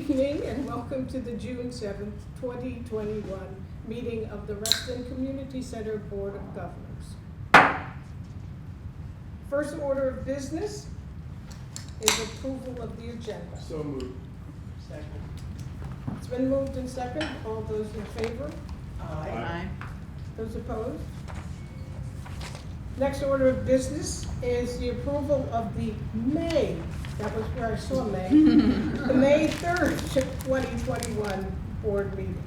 evening and welcome to the June 7th, 2021 meeting of the Reston Community Center Board of Governors. First order of business is approval of the agenda. So moved. Second. It's been moved and second. All those in favor? Aye. Those opposed? Next order of business is the approval of the May, that was where I saw May, the May 3rd, 2021 board meeting.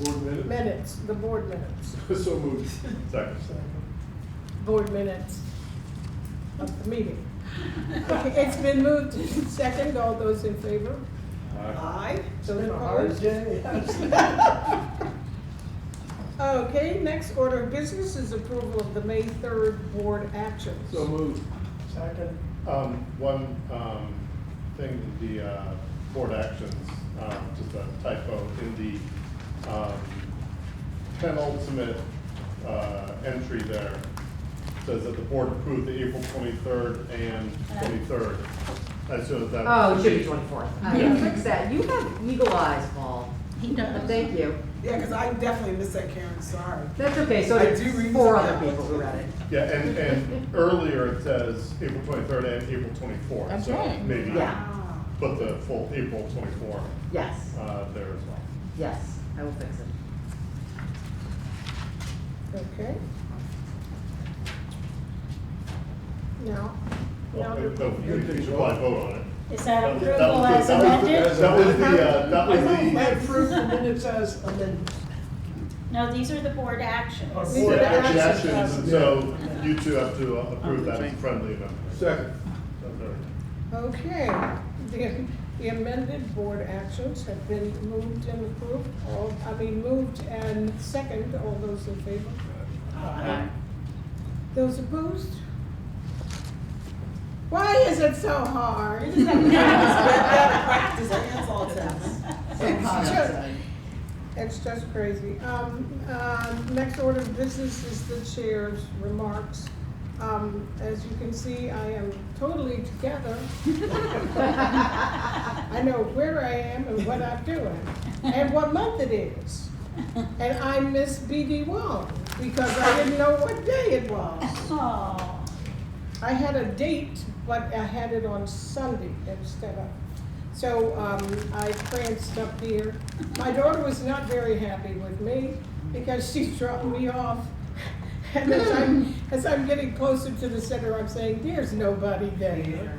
Board minutes? Minutes, the board minutes. So moved. Second. Board minutes of the meeting. Okay, it's been moved and second. All those in favor? Aye. Those Been a hard opposed? day. Okay, next order of business is approval of the May 3rd board actions. So moved. Second. One thing, the board actions, just a typo in the penultimate entry there. Says that the board approved the April 23rd and 23rd. I so that. Oh, it should be 24th. I Yeah. can fix that. You have eagle eyes, Paul. He does. Thank you. Yeah, because I definitely missed that, Karen, sorry. That's okay. So I there's do read 4 that. other people who read it. Yeah, and earlier it says April 23rd and April 24th. That's so right. maybe Yeah. put the full April 24 Yes. there as well. Yes. I will fix it. Okay. Now, Well, the- you should probably vote on it. Is that That was approval as the- amended? That was that was I the, approved the minutes as amended. No, these are the board actions. Or These board are the actions, actions. and so you two have to approve that as a friendly amendment. Second. okay, the amended board actions have been moved and approved. Moved and second. All those in favor? Aye. Those opposed? Why is it so hard? Practice, that's all it says. It's just crazy. Next order of business is the chair's remarks. As you can see, I am totally together. I know where I am and what I'm doing and what month it is. And I miss BD Wong because I didn't know what day it was. Oh, I had a date, but I had it on Sunday instead of. So I pranced up here. My daughter was not very happy with me because she dropped me off. And as I'm getting closer to the center, I'm saying, there's nobody there.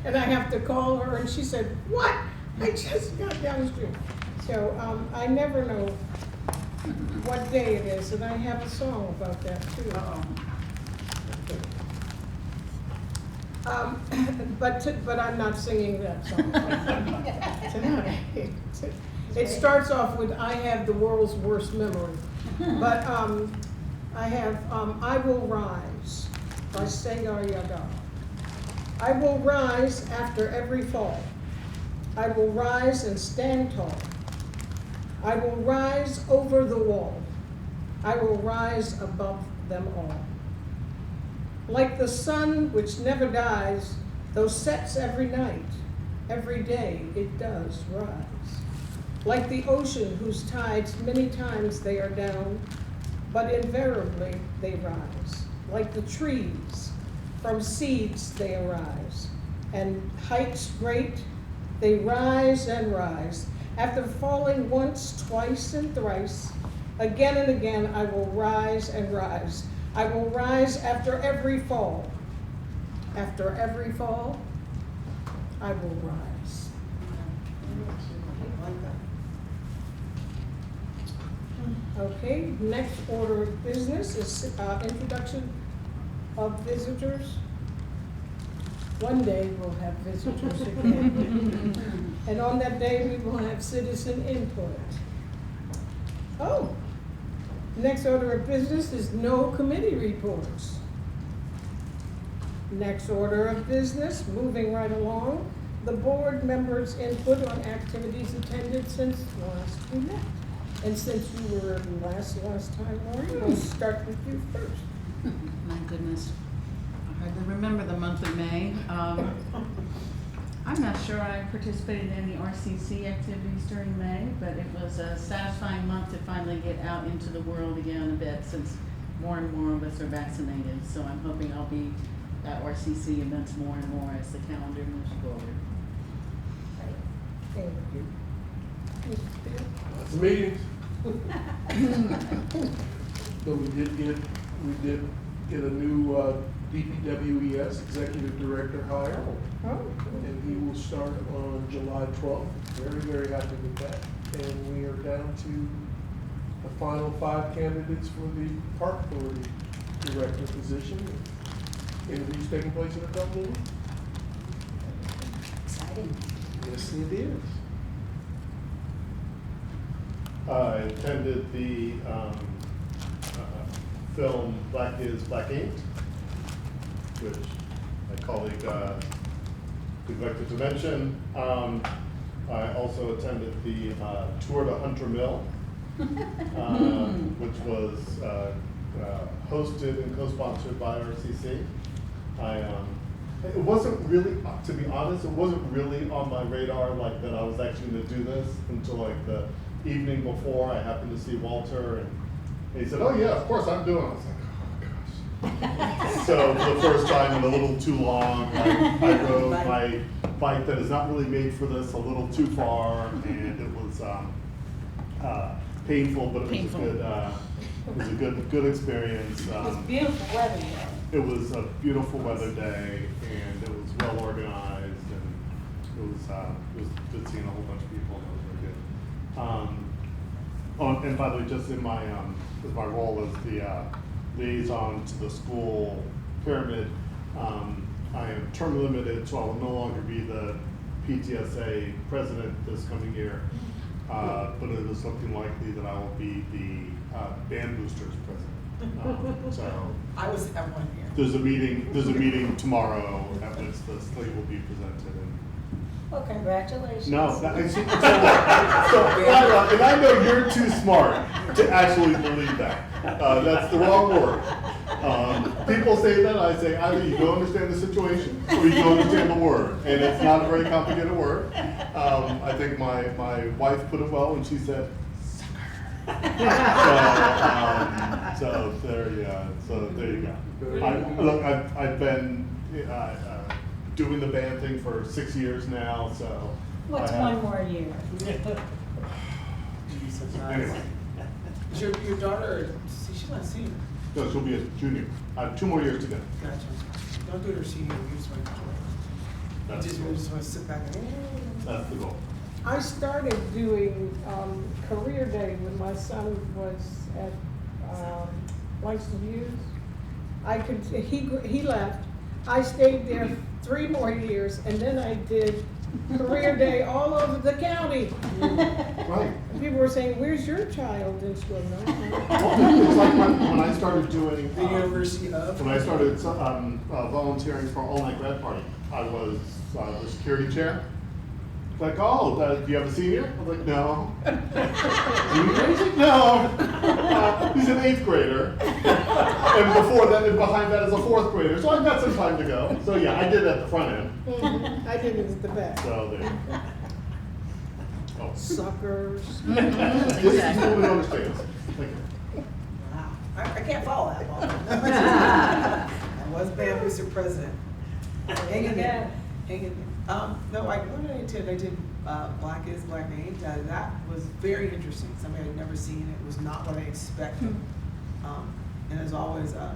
And I have to call her, and she said, what? I just got down the street. So I never know what day it is, and I have a song about that too. But I'm not singing that song tonight. It starts off with, I have the world's worst memory. But I have, I Will Rise by Segar Yadav. I will rise after every fall. I will rise and stand tall. I will rise over the wall. I will rise above them all. Like the sun which never dies, though sets every night, every day it does rise. Like the ocean whose tides many times they are down, but invariably they rise. Like the trees, from seeds they arise, and heights great, they rise and rise. After falling once, twice, and thrice, again and again I will rise and rise. I will rise after every fall. After every fall, I will rise. Okay, next order of business is introduction of visitors. One day we'll have visitors again. And on that day, we will have citizen input. Oh, next order of business is no committee reports. Next order of business, moving right along, the board members' input on activities attended since last we met. And since you were last time, Maureen, we'll start with you first. my goodness. I hardly remember the month of May. I'm not sure I participated in any RCC activities during May, but it was a satisfying month to finally get out into the world again a bit since more and more of us are vaccinated. So I'm hoping I'll be at RCC events more and more as the calendar moves forward. Thank you. Lots of meetings. But we did get a new DPWES Executive Director hire, Oh, and he will start on July 12th. Very, very happy with that. And we are down to the final 5 candidates for the Park Authority Director position. Interviews taking place in a couple of weeks. Exciting. Yes, it is. I attended the film Black is Black Inked, which my colleague neglected to mention. I also attended the tour to Hunter Mill, which was hosted and co-sponsored by RCC. It wasn't really, to be honest, it wasn't really on my radar like that I was actually going to do this until like the evening before. I happened to see Walter and he said, "Oh yeah, of course I'm doing it." I was like, "Oh gosh." So for the first time in a little too long, I rode my bike that is not really made for this a little too far, and it was painful, but it was a good experience. It was beautiful weather, though. It was a beautiful weather day, and it was well organized, and it was good seeing a whole bunch of people, and it was really good. Oh, and by the way, just in my role as the liaison to the school pyramid, I am term limited, so I will no longer be the PTSA president this coming year. But it is looking likely that I will be the band boosters president. So I was at one here. there's a meeting tomorrow at which the slate will be presented. Well, congratulations. No, and I know you're too smart to actually believe that. That's the wrong word. People say that, I say either you don't understand the situation or you don't understand the word, and it's not a very complicated word. I think my wife put it well when she said, so there you go. I've been doing the band thing for 6 years now, so. What's one more year? Anyway, Is your daughter, she's not a senior? no, she'll be a junior. I have 2 more years to go. Gotcha. Don't do it her senior, you just want to That's the goal. just want to sit back and. That's the goal. I started doing career day when my son was at Langston Hughes. He left. I stayed there 3 more years, and then I did career day all over the county. Right. And people were saying, "Where's your child in school?" No. It's like when I started doing, The University of. when I started volunteering for All Night Grad Party, I was the security chair. Like, oh, do you have a senior? I was like, no. Junior? He's like, no. He's an 8th grader. And before that, and behind that is a 4th grader. So I've got some time to go. So yeah, I did it at the front end. I did it at the back. So there you go. Oh. Suckers. This is totally understands. Thank you. Wow, I can't follow that one. I was band booster president. Hang in there, hang in there. No, what did I attend? I did Black is Black Inked. That was very interesting. Something I'd never seen. It was not what I expected. And as always, I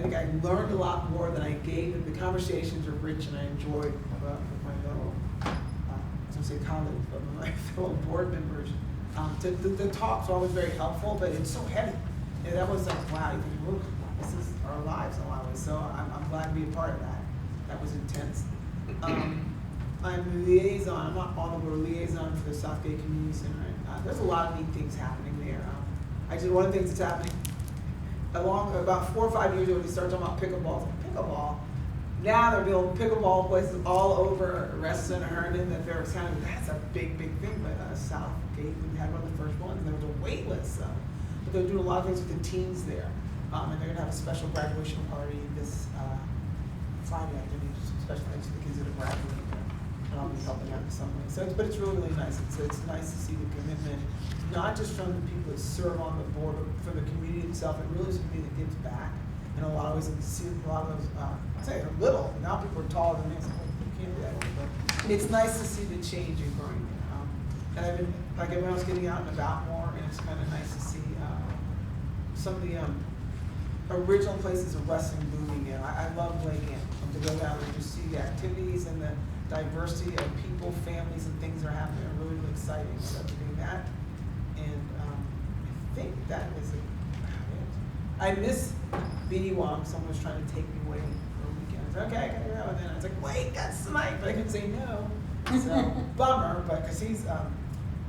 think I learned a lot more than I gave. The conversations are rich, and I enjoyed with my fellow, I was going to say colleagues, but my fellow board members. The talks are always very helpful, but it's so heavy. And that was like, wow, you think, look, this is our lives in a lot of ways. So I'm glad to be a part of that. That was intense. I'm a liaison. I'm not on the board, liaison for the Southgate Community Center. There's a lot of neat things happening there. I did one of the things that's happening. About 4 or 5 years ago, we started talking about pickleball. Pickleball. Now they're building pickleball places all over Reston, Herndon, that Fairfax County. That's a big thing. But Southgate, we had one of the first ones. There was a wait list. But they're doing a lot of things with the teens there. And they're going to have a special graduation party this Friday activities, especially to the kids that are graduating. And I'll be helping out in some way. So, but it's really, really nice. It's nice to see the commitment, not just from the people that serve on the board, but from the community itself. It really is a community that gives back in a lot of ways. And to see a lot of those, I say they're little, but now people are taller than me. It's like, you can't do that. But it's nice to see the change and growing. And I've been, like everyone else, getting out and about more, and it's kind of nice to see some of the original places of wrestling booming in. I love Lake Ann, to go down and just see the activities and the diversity of people, families, and things that are happening are really, really exciting. So doing that, and I think that is it. I miss BD Wong. Someone was trying to take me away for a weekend. I was like, okay, I gotta go. And then I was like, wait, that's tonight, but I couldn't say no. So bummer, but because he's one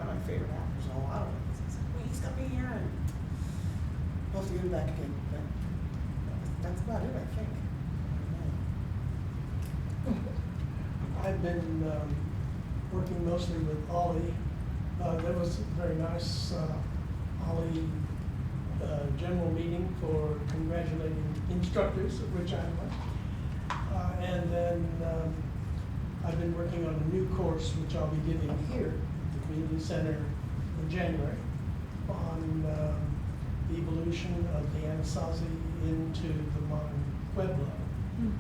of my favorite actors in a lot of ways. He's like, wait, he's gonna be here, and we'll have to get him back again. But that's about it, I think. I've been working mostly with Ollie. There was a very nice Ollie general meeting for congratulating instructors, of which I went. And then I've been working on a new course, which I'll be giving here at the Community Center in January, on the evolution of the Anasazi into the modern Pueblo.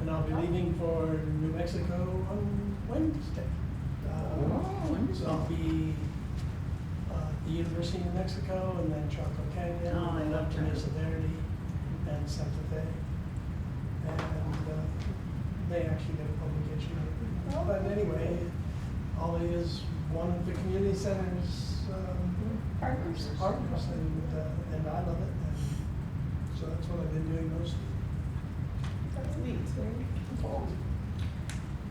And I'll be leaving for New Mexico on Wednesday. So I'll be at the University of New Mexico, and then Chaco Canyon, Oh, I and love up to Chaco. Mesa Verde and Santa Fe. And they actually get a publication. But anyway, Ollie is one of the community center's Partners. and I love it. And so that's what I've been doing mostly. That's neat.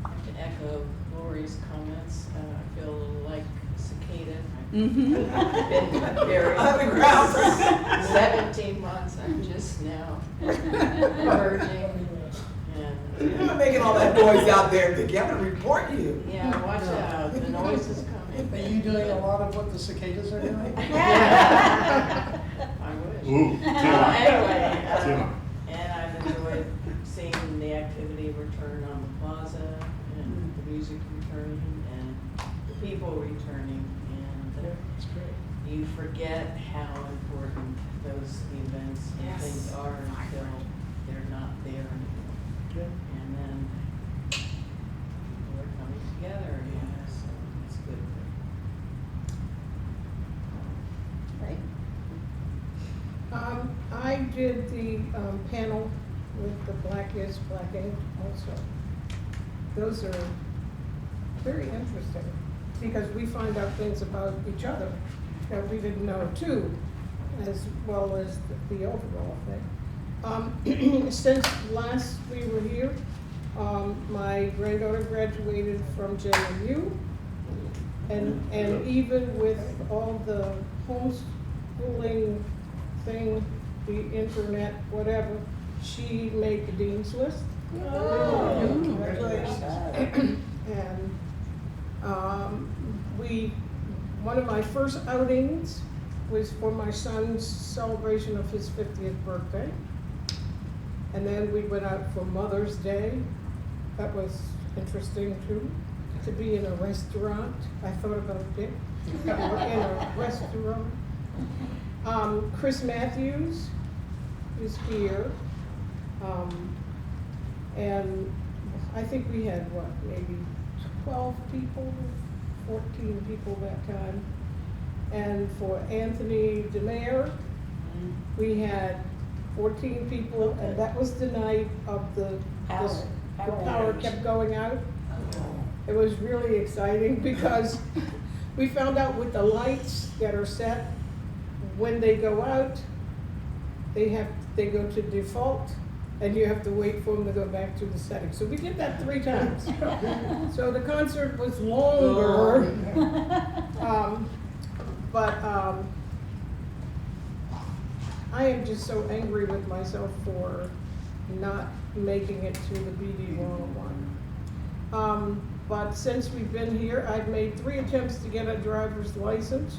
I have to echo Lori's comments. I feel a little like cicada. Mhm. I've been very On the ground. 17 months. I'm just now emerging. You're And not making all that noise out there, Vicki. I'm gonna report you. yeah, watch out. The noise is coming. Are you doing a lot of what the cicadas are doing? I wish. Ooh, Anyway, Tim. and I've enjoyed seeing the activity return on the plaza, and the music returning, and the people returning, and That's great. you forget how important those events and Yes. things are until they're not there anymore. Yeah. And then people are coming together again, so it's good. Right. I did the panel with the Black is Black Ink also. Those are very interesting because we find out things about each other that we didn't know too, as well as the overall thing. Since last we were here, my granddaughter graduated from JMU. And even with all the homeschooling thing, the internet, whatever, she made the dean's list. Oh, congratulations. And one of my first outings was for my son's celebration of his 50th birthday. And then we went out for Mother's Day. That was interesting too, to be in a restaurant. I thought about it. In a restaurant. Chris Matthews is here. And I think we had, what, maybe 12 people, 14 people that time. And for Anthony DeMare, we had 14 people, and that was the night of the power kept going out. It was really exciting because we found out with the lights that are set, when they go out, they go to default, and you have to wait for them to go back to the settings. So we did that 3 times. So the concert was longer. But I am just so angry with myself for not making it to the BD 101. But since we've been here, I've made 3 attempts to get a driver's license,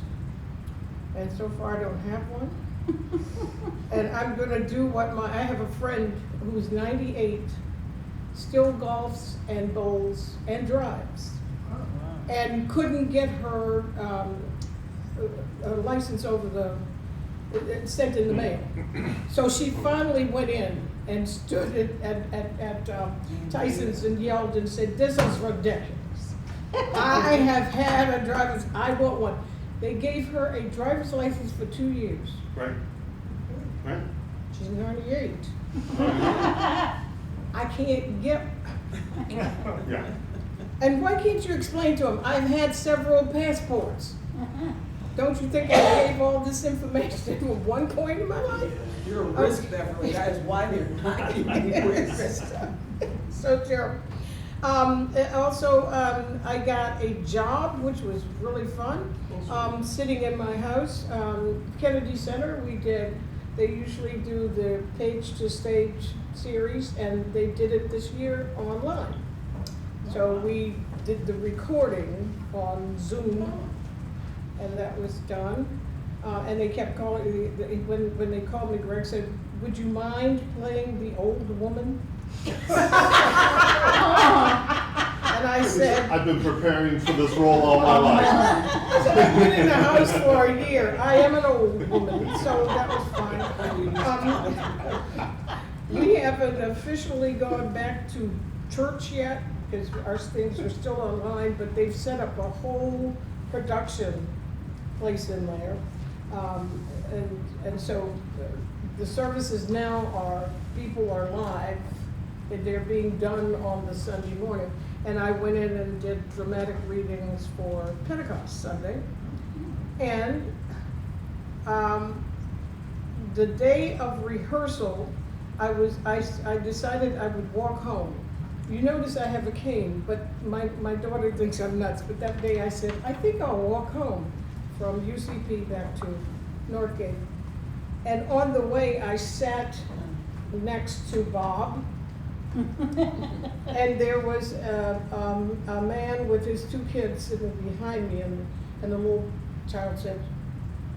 and so far I don't have one. And I'm gonna do what I have a friend who's 98, still golfs and bowls and drives. And couldn't get her license over sent in the mail. So she finally went in and stood at Tyson's and yelled and said, "This is ridiculous. I have had a driver's, I want one." They gave her a driver's license for 2 years. Right. Right. She's 98. I can't get, Yeah. and why can't you explain to them, I've had several passports. Don't you think I gave all this information at one point in my life? You're a risk, Beverly, that is why they're not giving you risk. So terrible. Also, I got a job, which was really fun, sitting in my house. Kennedy Center, they usually do the page to stage series, and they did it this year online. So we did the recording on Zoom, and that was done. And they kept calling, when they called me, Greg said, "Would you mind playing the old woman?" And I said, I've been preparing for this role all my life. I said, I've been in the house for a year. I am an old woman, so that was fine. We haven't officially gone back to church yet, because our things are still online, but they've set up a whole production place in there. And so the services now people are live, and they're being done on the Sunday morning. And I went in and did dramatic readings for Pentecost Sunday. And the day of rehearsal, I decided I would walk home. You notice I have a cane, but my daughter thinks I'm nuts. But that day I said, I think I'll walk home from UCP back to Northgate. And on the way, I sat next to Bob. And there was a man with his 2 kids sitting behind me, and the little child said,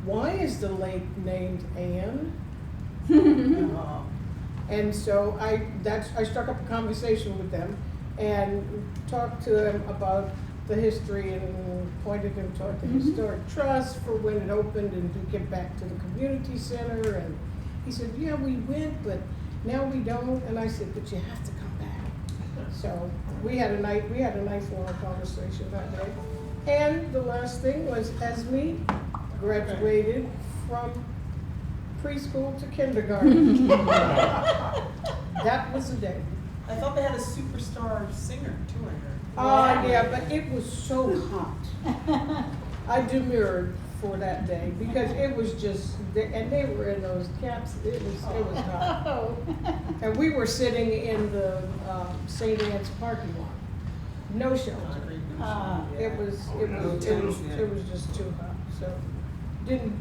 "Why is the lake named Anne?" And so I struck up a conversation with them and talked to them about the history and pointed him toward the Historic Trust for when it opened and to get back to the community center. And he said, "Yeah, we went, but now we don't." And I said, "But you have to come back." So we had a nice long conversation that day. And the last thing was Esme graduated from preschool to kindergarten. That was the day. I thought they had a superstar singer too, I heard. Yeah, but it was so hot. I demurred for that day because it was just, and they were in those caps, it was hot. And we were sitting in the St. Anne's parking lot, no shelter. It was just too hot, so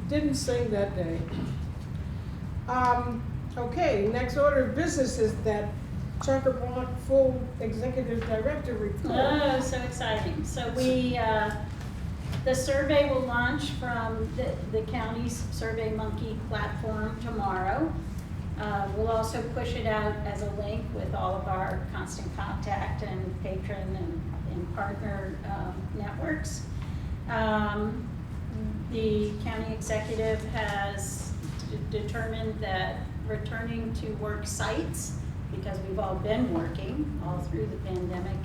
didn't sing that day. Okay, next order of business is that Charter Block full executive director report. Oh, so exciting. So the survey will launch from the county's SurveyMonkey platform tomorrow. We'll also push it out as a link with all of our constant contact and patron and partner networks. The county executive has determined that returning to work sites, because we've all been working all through the pandemic,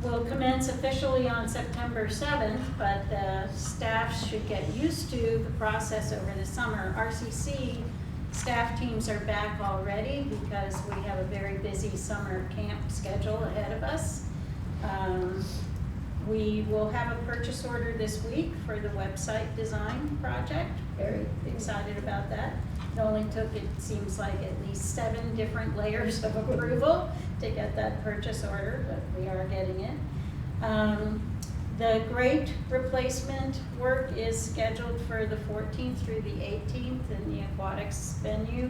will commence officially on September 7th, but the staff should get used to the process over the summer. RCC staff teams are back already because we have a very busy summer camp schedule ahead of us. We will have a purchase order this week for the website design project. Very excited about that. It only took, it seems like, at least 7 different layers of approval to get that purchase order, but we are getting it. The grate replacement work is scheduled for the 14th through the 18th in the aquatics venue.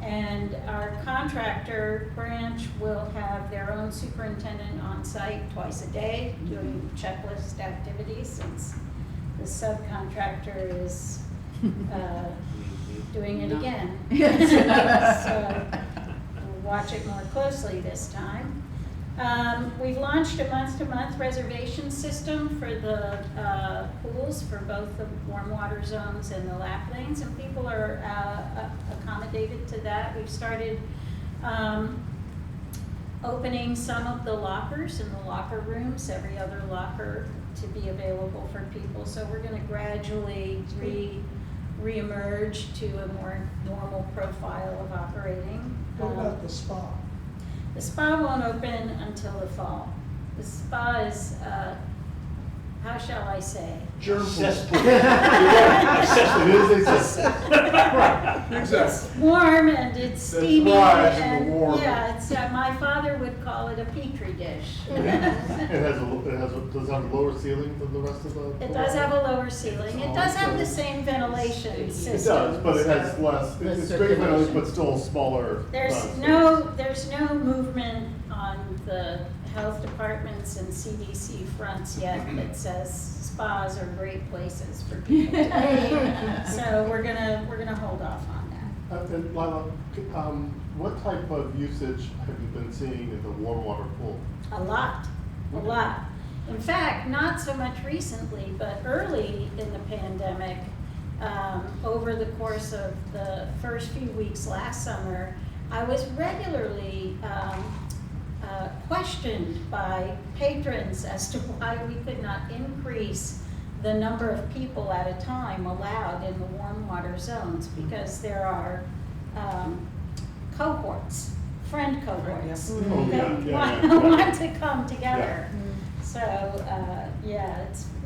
And our contractor branch will have their own superintendent on site twice a day doing checklist activities, since the subcontractor is doing it again. So we'll watch it more closely this time. We've launched a month-to-month reservation system for the pools for both the warm water zones and the lap lanes, and people are accommodated to that. We've started opening some of the lockers in the locker rooms, every other locker to be available for people. So we're going to gradually re-emerge to a more normal profile of operating. What about the spa? The spa won't open until the fall. The spa is, how shall I say? Germ Cesspool. It is a cesspool. Right, exactly. It's warm and it's That steamy thrives in the and, warm. yeah, it's, my father would call it a petri dish. Does it have a lower ceiling than the rest of the? It does have a lower ceiling. It does have the same ventilation system. It does, but it has less, Less it's great ventilation, circulation. but still smaller. There's space. no movement on the health departments and CDC fronts yet that says spas are great places for people to be. So we're gonna hold off on that. And Lila, what type of usage have you been seeing in the warm water pool? A lot. In fact, not so much recently, but early in the pandemic, over the course of the first few weeks last summer, I was regularly questioned by patrons as to why we could not increase the number of people at a time allowed in the warm water zones, because there are cohorts, friend cohorts, Oh, that yeah. want to come together. So,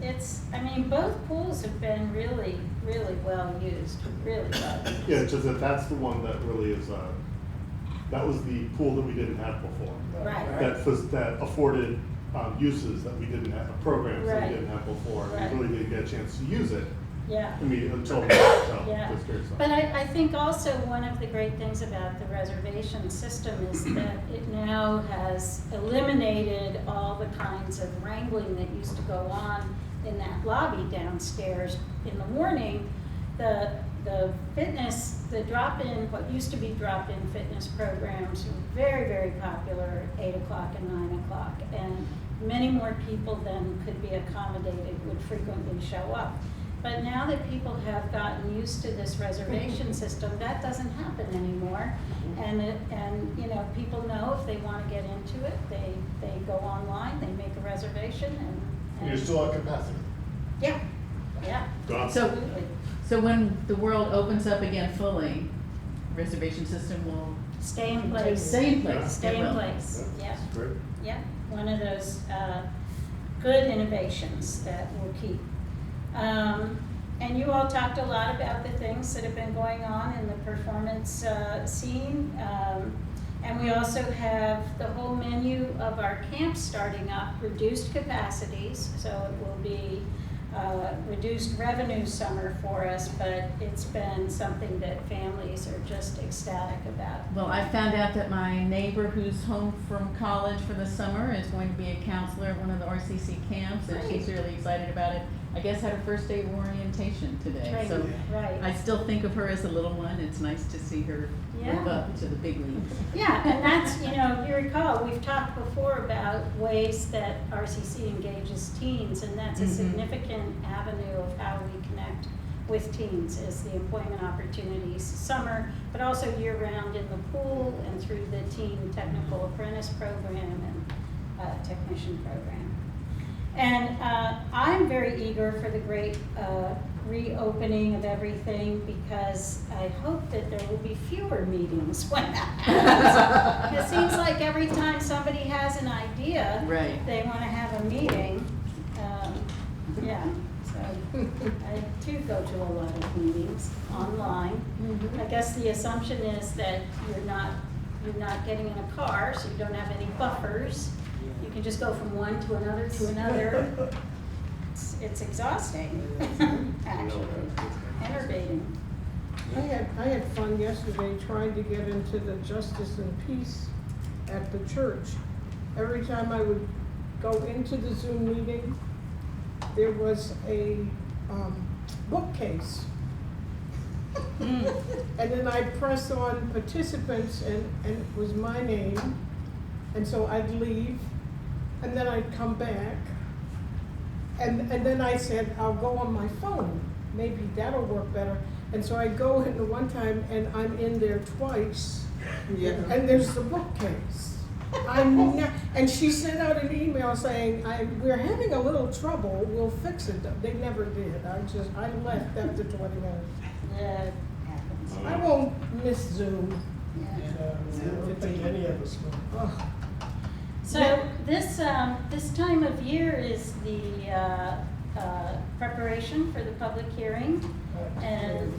it's, I mean, both pools have been really, really well used, really well used. Yeah, it's just that's the one that really is, that was the pool that we didn't have before. Right. That afforded uses that we didn't have, programs that Right. we didn't have before. Right. We really didn't get a chance to use it Yeah. until Yeah, this great stuff. but I think also one of the great things about the reservation system is that it now has eliminated all the kinds of wrangling that used to go on in that lobby downstairs in the morning. The fitness, the drop-in, what used to be drop-in fitness programs were very, very popular at 8 o'clock and 9 o'clock. And many more people than could be accommodated would frequently show up. But now that people have gotten used to this reservation system, that doesn't happen anymore. And you know, people know if they want to get into it, they go online, they make a reservation and You're still at capacity. yeah, Gone. So- absolutely. So when the world opens up again fully, reservation system will Stay in place. stay in place. Stay It in will. place, yeah. That's great. Yeah, one of those good innovations that we'll keep. And you all talked a lot about the things that have been going on in the performance scene. And we also have the whole menu of our camps starting up, reduced capacities, so it will be reduced revenue summer for us, but it's been something that families are just ecstatic about. Well, I found out that my neighbor who's home from college for the summer is going to be a counselor at one of the RCC camps, and she's really excited about it. I guess had her first day of orientation today, so Right. I still think of her as a little one. It's nice to see her move Yeah. up to the big leagues. Yeah, and that's, you know, if you recall, we've talked before about ways that RCC engages teens, and that's a Mhm. significant avenue of how we connect with teens, is the employment opportunities summer, but also year-round in the pool and through the teen technical apprentice program and technician program. And I'm very eager for the great reopening of everything, because I hope that there will be fewer meetings when that happens. It seems like every time somebody has an idea, Right. they want to have a meeting. Yeah, so I too go to a lot of meetings online. I guess the assumption is that you're not getting in a car, so you don't have any buffers. You can just go from one to another to another. It's exhausting, actually, enervating. I had fun yesterday trying to get into the Justice and Peace at the church. Every time I would go into the Zoom meeting, there was a bookcase. And then I pressed on participants, and it was my name. And so I'd leave, and then I'd come back. And then I said, I'll go on my phone, maybe that'll work better. And so I go in the one time, and I'm in there twice, Yeah. and there's the bookcase. And she sent out an email saying, we're having a little trouble, we'll fix it. They never did. I left after 20 minutes. Yeah, it happens. I won't miss Zoom. I don't think any of us will. Ugh. So this time of year is the preparation for the public hearing. And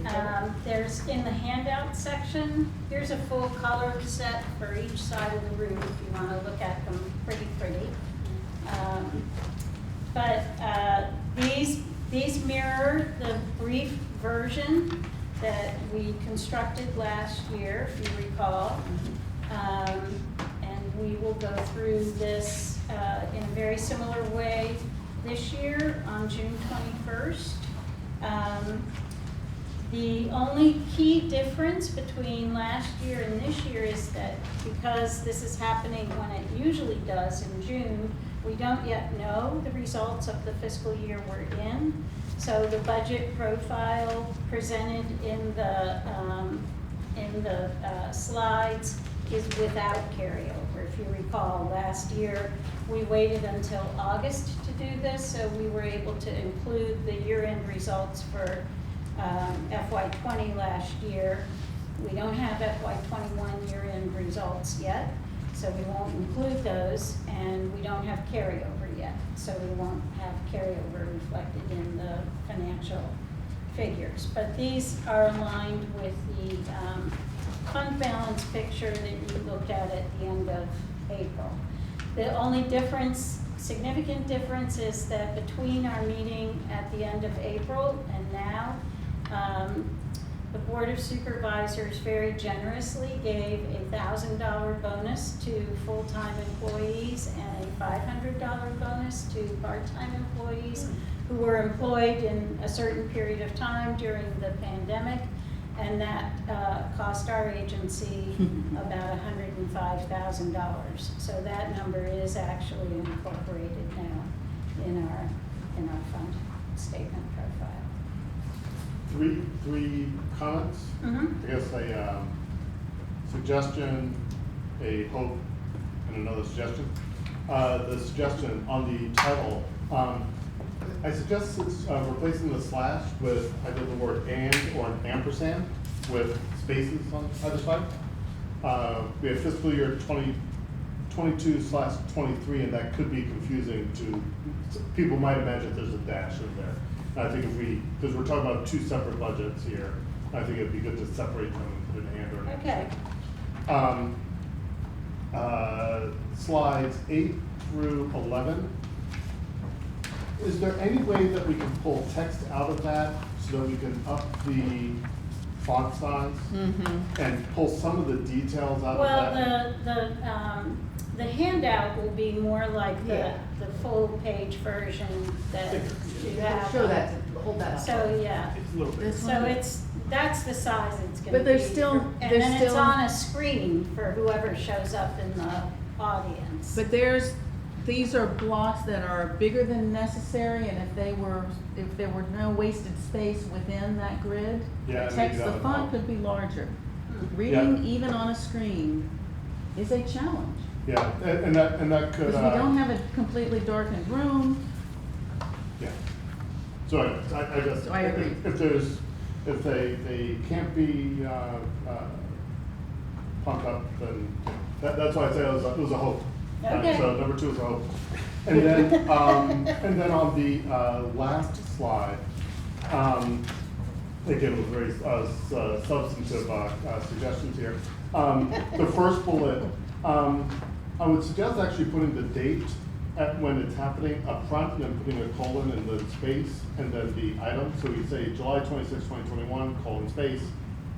there's, in the handout section, here's a full color set for each side of the room if you want to look at them pretty. But these mirror the brief version that we constructed last year, if you recall. And we will go through this in a very similar way this year on June 21st. The only key difference between last year and this year is that because this is happening when it usually does in June, we don't yet know the results of the fiscal year we're in. So the budget profile presented in the slides is without carryover. If you recall, last year we waited until August to do this, so we were able to include the year-end results for FY20 last year. We don't have FY21 year-end results yet, so we won't include those, and we don't have carryover yet, so we won't have carryover reflected in the financial figures. But these are aligned with the fund balance picture that you looked at the end of April. The only difference, significant difference, is that between our meeting at the end of April and now, the Board of Supervisors very generously gave a $1,000 bonus to full-time employees and a $500 bonus to part-time employees who were employed in a certain period of time during the pandemic, and that cost our agency about $105,000. So that number is actually incorporated now in our fund statement profile. Three comments. I guess a suggestion, a hope, and another suggestion. The suggestion on the title, I suggest replacing the slash with either the word and or an ampersand with spaces on either side. We have fiscal year 2022/23, and that could be confusing to people. Might imagine there's a dash in there. I think because we're talking about two separate budgets here, I think it'd be good to separate them and put an and or an Okay. Slides 8 through 11. Is there any way that we can pull text out of that so that we can up the font size and pull some of the details out of that? Well, the handout will be more like the full page version that you have. Show that, hold that up. So, yeah. It's a little bit. This So one? that's the size it's gonna be. But there's still, And there's then it's still, on a screen for whoever shows up in the audience. but these are blocks that are bigger than necessary, and if there were no wasted space within that grid, Yeah, the maybe text, that the would font help. could be larger. Hmm. Reading even on a screen is a challenge. Yeah, and that could. Because we don't have a completely darkened room. Yeah. So I guess. I agree. If they can't be pumped up, then that's why I say it was a hope. Okay. So number 2 is a hope. And then on the last slide, again, with very substantive suggestions here. The first bullet, I would suggest actually putting the date at when it's happening up front, and then putting a colon in the space, and then the item. So we say July 26, 2021, colon space,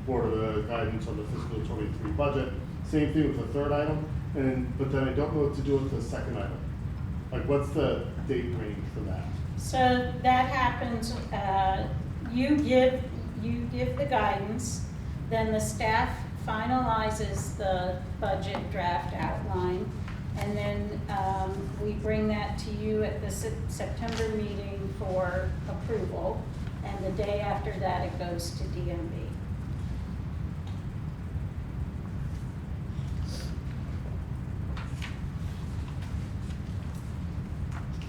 Board of Guidance on the fiscal 23 budget. Same thing with the third item, but then I don't know what to do with the second item. Like, what's the date range for that? So that happens, you give the guidance, then the staff finalizes the budget draft outline, And then we bring that to you at the September meeting for approval. And the day after that, it goes to DMV.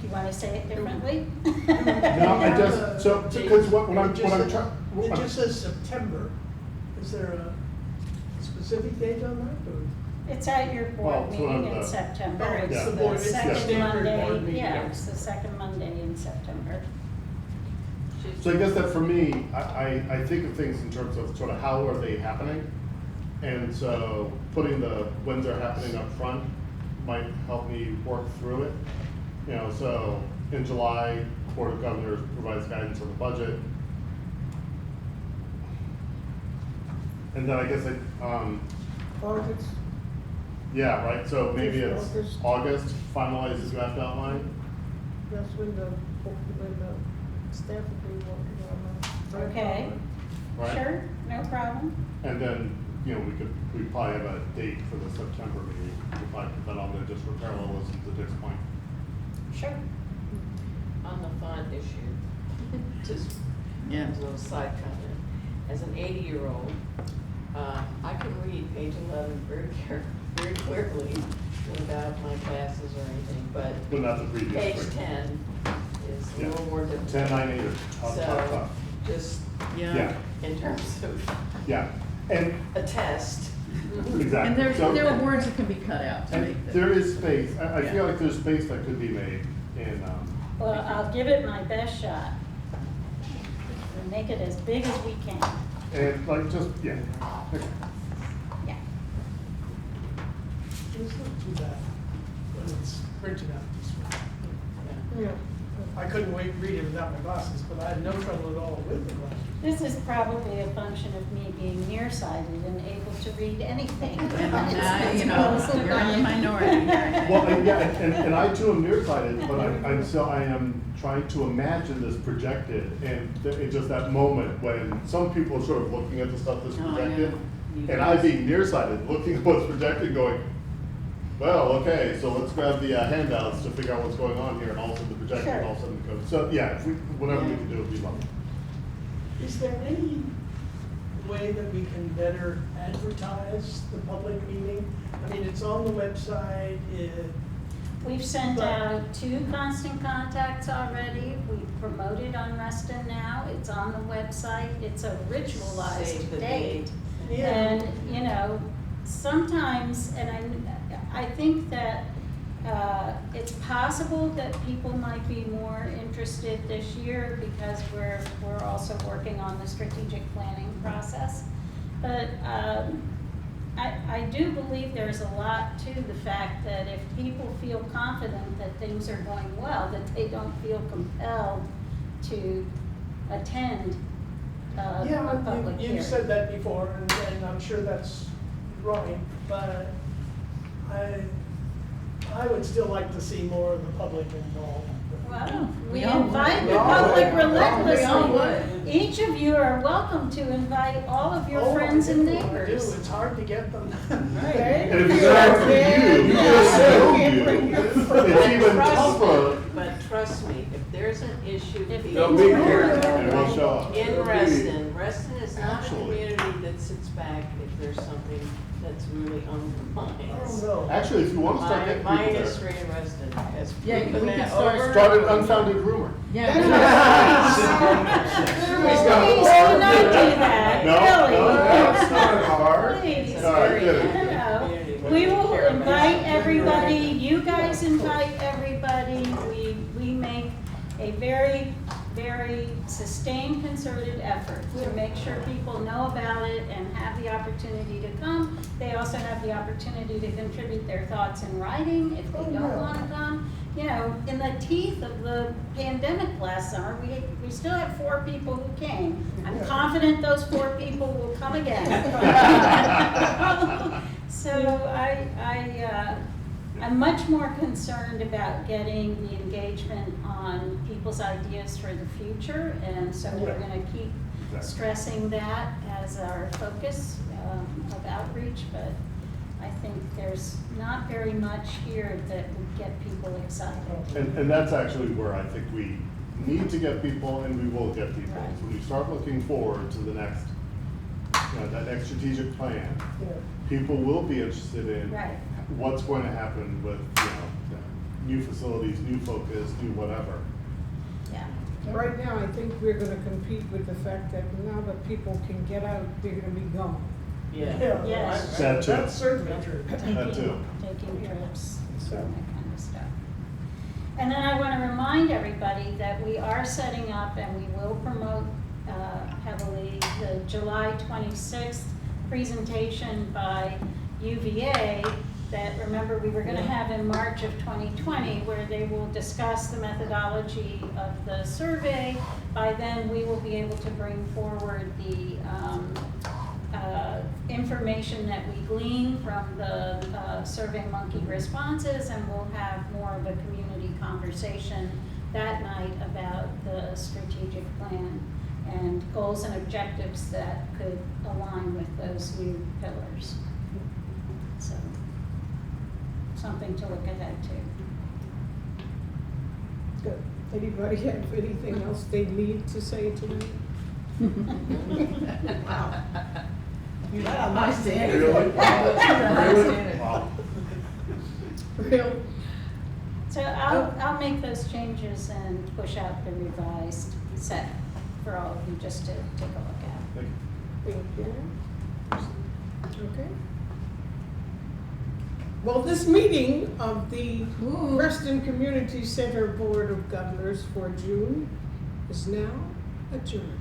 Do you want to say it differently? No, I just, so, because what I'm It trying. just says September. Is there a specific date on that, or? It's at your Well, board it's one of meeting in the- September. Oh, It's it's the the board- it's the second standard board Monday, meeting, yeah, yeah. it's the second Monday in September. So I guess that for me, I think of things in terms of sort of how are they happening? And so putting the when they're happening up front might help me work through it. You know, so in July, Board of Governors provides guidance on the budget. And then I guess August, yeah, right, so maybe it's August. August, finalize the draft outline. that's when the staff will be working on that. Okay. Right. Sure, no problem. And then, you know, we probably have a date for the September meeting. We'll probably put that on there just for parallelism to Dick's point. Sure. On the font issue, just Yeah. as a little side comment, as an 80-year-old, I can read page 11 very clearly without my glasses or anything, but But not the previous. page right? 10 is a Yeah. little more difficult. 10, 9, 8, tough, So, tough, tough. just Yeah, in terms of yeah, and a test. exactly. And there So- are words that can be cut out to And make them. there is space, I Yeah. feel like there's space that could be made in, Well, I'll give it my best shot. We'll make it as big as we can. and like just, yeah. Okay. Yeah. It's not too bad when it's printed out this way. Yeah. I couldn't read it without my glasses, but I had no trouble at all with the glasses. This is probably a function of me being nearsighted and able to read anything. And now, you know, you're in the minority here. Well, yeah, and I too am nearsighted, but I am trying to imagine this projected, and it's just that moment when some people are sort of looking at the stuff that's Oh, I projected, know. and I being nearsighted, looking at what's projected, going, well, okay, so let's grab the handouts to figure out what's going on here, and all of a sudden the projection, and all of a sudden it goes. So, yeah, if we, whatever we can do would be lovely. Is there any way that we can better advertise the public meeting? I mean, it's on the website, We've sent out 2 constant contacts already. We've promoted on Reston Now. It's on the website. It's a Save ritualized the date. date. Yeah. And, you know, sometimes, and I think that it's possible that people might be more interested this year because we're also working on the strategic planning process. But I do believe there's a lot to the fact that if people feel confident that things are going well, that they don't feel compelled to attend a public Yeah, hearing. you've said that before, and I'm sure that's right, but I would still like to see more of the public involved. Well, we We all invite would. the public We all relentlessly. would. Each of you are welcome to invite all of your Oh, friends and I do. neighbors. It's hard to get them. Okay. And if it's hard for you, it's even tougher. But trust me, if there's an issue If being things are heard And we'll show up. in Reston, Reston is not a Actually. community that sits back if there's something that's really on the I don't minds. know. Actually, if you want to start getting My people there, history in Reston has Yeah, proven we that can start- over. start an unfounded rumor. Yeah. Please do not do that, No, really. no, it's not hard. Please. All right, good. We will invite everybody, you guys invite everybody. We make a very, very sustained, concerted effort to make sure people know about it and have the opportunity to come. They also have the opportunity to contribute their thoughts in writing if they don't want to come. You know, in the teeth of the pandemic last summer, we still have 4 people who came. I'm confident those 4 people will come again. So I'm much more concerned about getting the engagement on people's ideas for the future, and so we're gonna keep stressing that as our focus of outreach, but I think there's not very much here that would get people excited. And that's actually where I think we need to get people, and we will get people. Right. When you start looking forward to the next, that next strategic plan, Yeah. people will be interested in Right. what's going to happen with, new facilities, new focus, new whatever. Yeah. Right now, I think we're gonna compete with the fact that now that people can get out, they're gonna be gone. Yeah. Yes. That too. That's certainly true. That too. Taking trips, So- that kind of stuff. And then I want to remind everybody that we are setting up and we will promote heavily the July 26th presentation by UVA that, remember, we were going to have in March of 2020, where they will discuss the methodology of the survey. By then, we will be able to bring forward the information that we glean from the SurveyMonkey responses, and we'll have more of a community conversation that night about the strategic plan and goals and objectives that could align with those new pillars. So, something to look ahead to. Good. Anybody have anything else they need to say tonight? Wow. You Yeah, know, my standard. Really? Really? Wow. Real? So I'll make those changes and push out the revised set for all of you just to take a look at. Thank you. Thank you. Okay. Well, this meeting of the Reston Community Center Board of Governors for June is now adjourned.